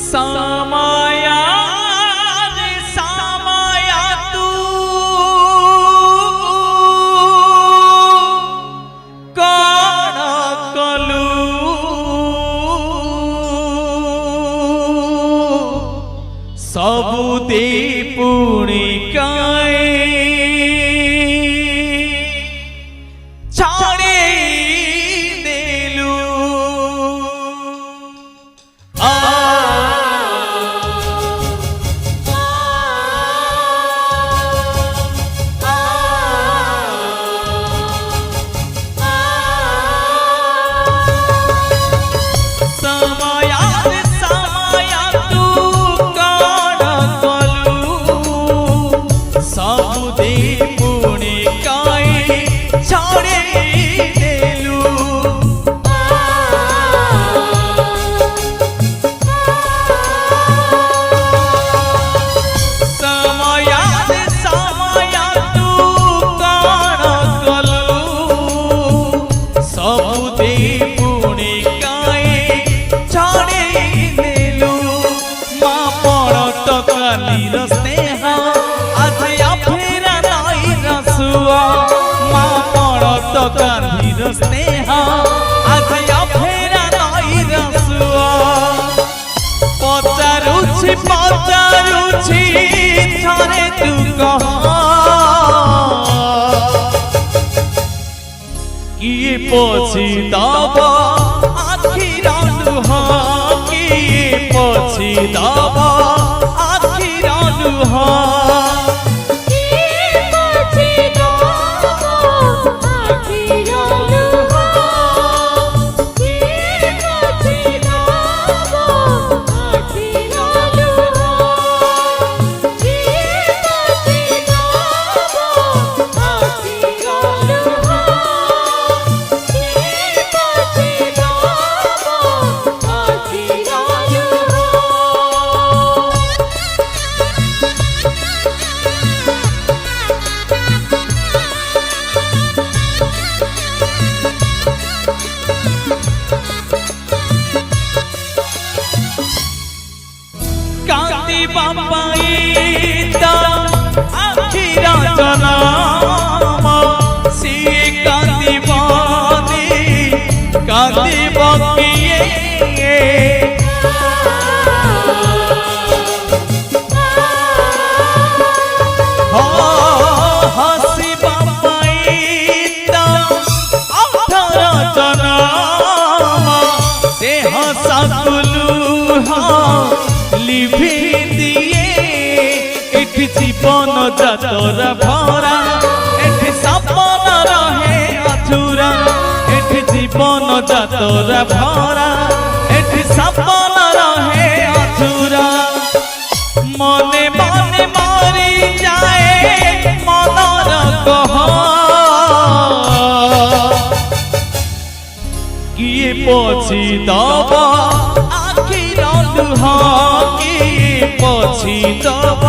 सामाया रे सामाया तू कण कलू सबु दे पुणी काए छाड़े देलू स्नेहा आज फेरा नई रसुआ पचारुछि पचारुछि थरे तू कह किए पछी दब आखिर लुह किए पछी दब आखिर लुह जीवन जातर भरा एठी सपन रहे अधूरा एठी जीवन जातर भरा एठी सपन रहे अधूरा मने मने मरी जाए मनर कह किए पछी दब आखिर लुह किए पछी दब